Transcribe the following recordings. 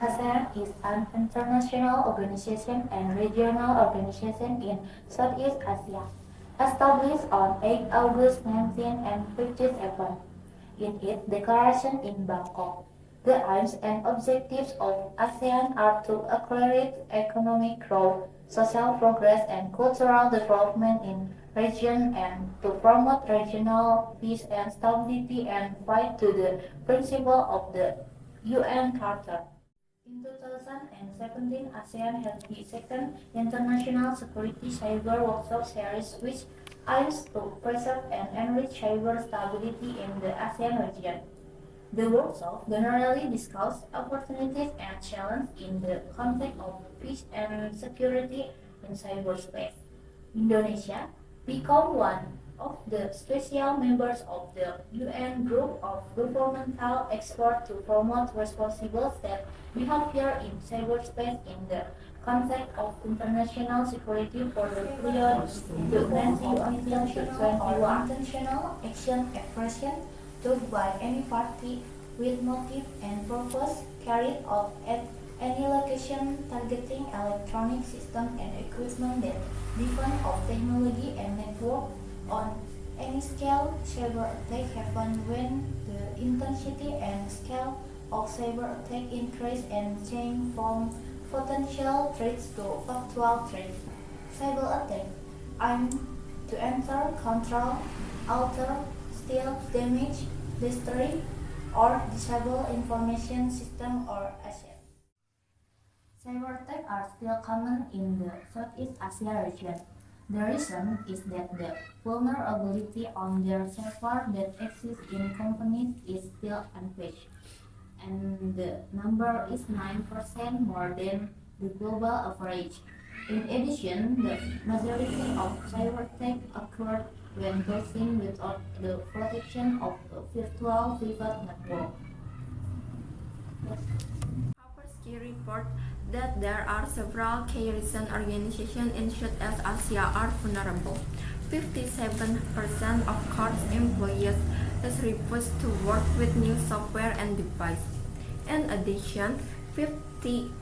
ASEAN is an international organization and regional organization in Southeast Asia, established on 8 August 1957 in its declaration in Bangkok. The aims and objectives of ASEAN are to accelerate economic growth, social progress, and cultural development in region and to promote regional peace and stability and fight to the principle of the UN Charter. In 2017, ASEAN held the second International Security Cyber Workshop Series, which aims to preserve and enrich cyber stability in the ASEAN region. The workshop generally discussed opportunities and challenges in the context of peace and security in cyberspace. Indonesia became one of the special members of the UN Group of Governmental Experts to promote responsible state behavior in cyberspace in the context of international security for the period 2019-2021. Intentional action expression took by any party with motive and purpose carried out at any location targeting electronic system and equipment that depend of technology and network on any scale. Cyber attack happen when the intensity and scale of cyber attack increase and change from potential threats to actual threats. Cyber attack aim to enter, control, alter, steal, damage, destroy, or disable information system or asset. Cyber attacks are still common in the Southeast Asia region. The reason is that the vulnerability on their server that exists in companies is still unpatched, and the number is 9% more than the global average. In addition, the majority of cyber attacks occurred when browsing without the protection of a virtual private network. Kaspersky report that there are several key reasons organizations in Southeast Asia are vulnerable. 57% of core employees is refused to work with new software and devices. In addition, 52%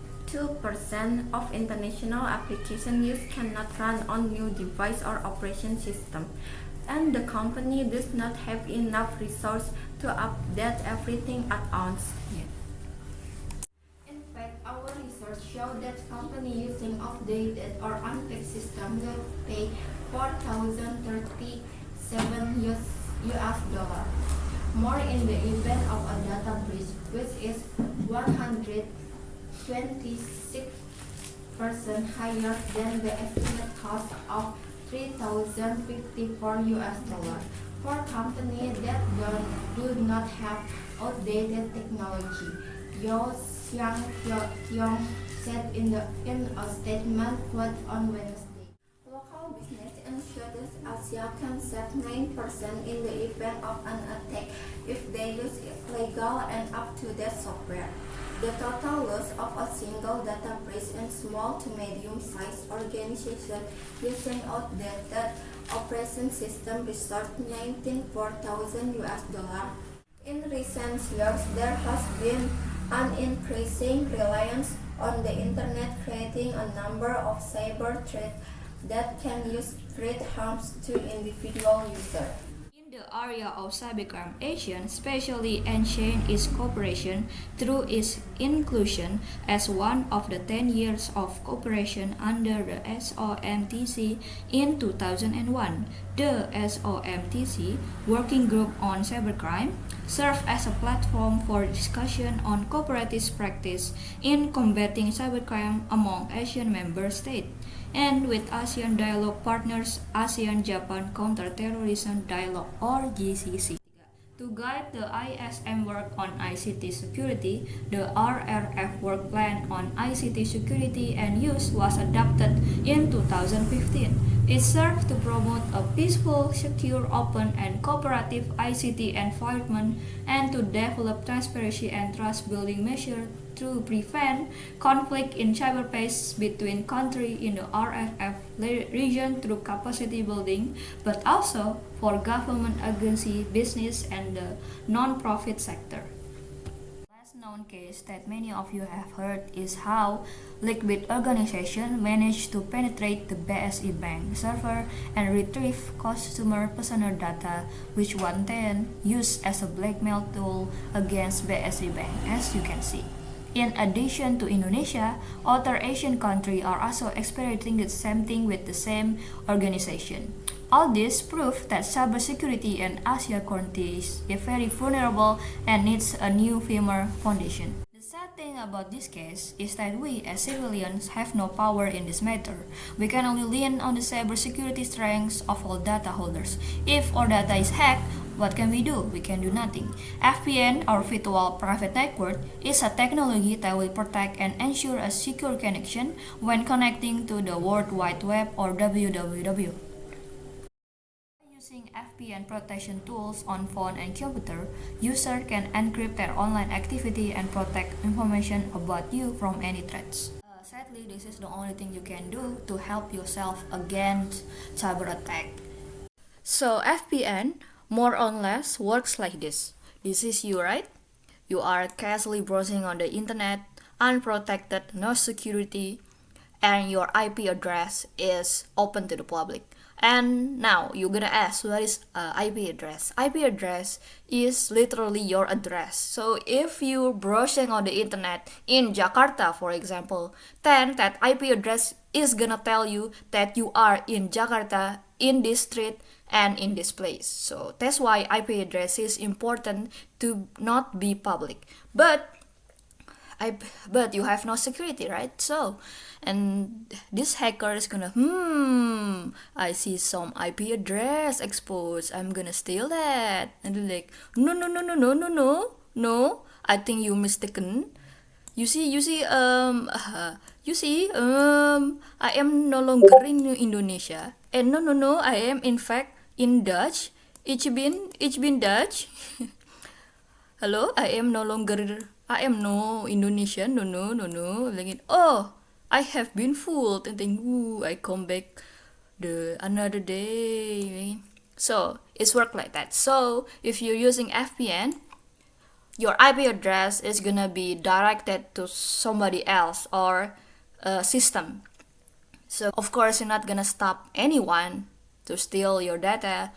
of international application use cannot run on new device or operation system, and the company does not have enough resource to update everything at once. In fact, our research shows that companies using outdated or unfixed systems will pay $4,037 more in the event of a data breach, which is 126% higher than the estimate cost of $3,054 for companies that do not have outdated technology. Yo Xiang said in a statement put on Wednesday. Local business in Southeast Asia can save 9% in the event of an attack if they use legal and up-to-date software. The total loss of a single data breach in small to medium-sized organizations using outdated operation system resort $94,000. In recent years, there has been an increasing reliance on the internet, creating a number of cyber threats that can use great harms to individual users. In the area of cybercrime, Asean especially enhanced its cooperation through its inclusion as one of the 10 years of cooperation under the SOMTC in 2001. The SOMTC Working Group on Cybercrime served as a platform for discussion on cooperative practice in combating cybercrime among Asian member states, and with ASEAN dialogue partners, ASEAN-Japan Counterterrorism Dialogue or GCC. To guide the ISM work on ICT security, the RRF Work Plan on ICT Security and Use was adopted in 2015. It serves to promote a peaceful, secure, open, and cooperative ICT environment and to develop transparency and trust-building measures to prevent conflict in cyberspace between countries in the RRF region through capacity building, but also for government agency, business, and the non-profit sector. Let's now known case that many of you have heard is how Lockbit organization managed to penetrate the BSI Bank server and retrieve customer personal data, which one then used as a blackmail tool against BSI Bank, as you can see. In addition to Indonesia, other Asian countries are also experiencing the same thing with the same organization. All this prove that cybersecurity in Asia countries is very vulnerable and needs a new firmer foundation. The sad thing about this case is that we as civilians have no power in this matter. We can only lean on the cybersecurity strengths of all data holders. If our data is hacked, what can we do? We can do nothing. VPN, our virtual private network, is a technology that will protect and ensure a secure connection when connecting to the World Wide Web or WWW. Using VPN protection tools on phone and computer, users can encrypt their online activity and protect information about you from any threats. Sadly, this is the only thing you can do to help yourself against cyber attack. So VPN more or less works like this. This is you, right? You are casually browsing on the internet, unprotected, no security, and your IP address is open to the public. And now you're gonna ask, what is IP address? IP address is literally your address. So if you're browsing on the internet in Jakarta, for example, then that IP address is gonna tell you that you are in Jakarta, in this street, and in this place. So that's why IP address is important to not be public. But you have no security, right? So, and this hacker is gonna, I see some IP address exposed, I'm gonna steal that. And they're like, no, I think you mistaken. You see, I am no longer in Indonesia. And no, I am in fact in Dutch. Ich bin Dutch. Hello, I am no Indonesian. No. Like, oh, I have been fooled. And then, I come back the another day. So it's work like that. So if you're using VPN, your IP address is gonna be directed to somebody else or a system. So of course you're not gonna stop anyone to steal your data.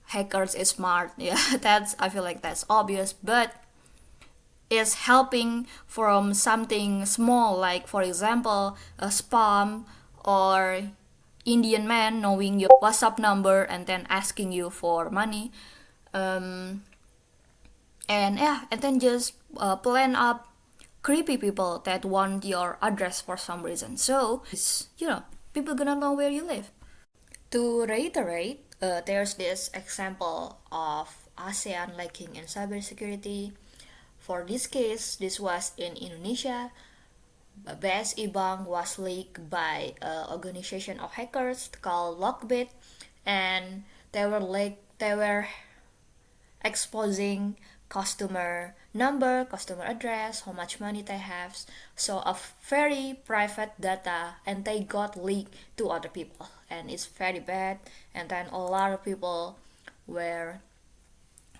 Hackers is smart. Yeah, I feel like that's obvious, but it's helping from something small, like for example a spam or Indian man knowing your WhatsApp number and then asking you for money, and then just plan up creepy people that want your address for some reason. So people gonna know where you live. To reiterate, there's this example of ASEAN lacking in cybersecurity. For this case, this was in Indonesia. BSI Bank was leaked by an organization of hackers called Lockbit, and they were exposing customer number, customer address, how much money they have, so a very private data, and they got leaked to other people, and it's very bad. And then a lot of people were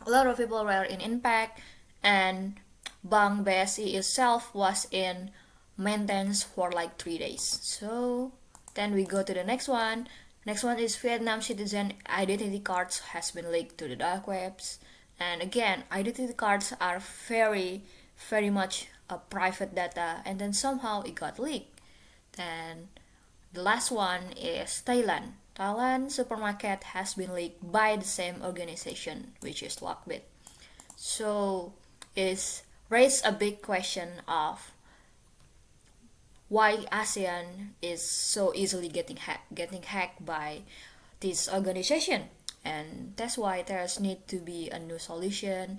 in impact, and Bank BSI itself was in maintenance for like 3 days. So then we go to the next one. Next one is Vietnam citizen identity cards has been leaked to the dark webs. And again, identity cards are very, very much a private data, and then somehow it got leaked. Then the last one is Thailand. Thailand supermarket has been leaked by the same organization, which is Lockbit. So it's raised a big question of why ASEAN is so easily getting hacked by this organization. And that's why there's need to be a new solution,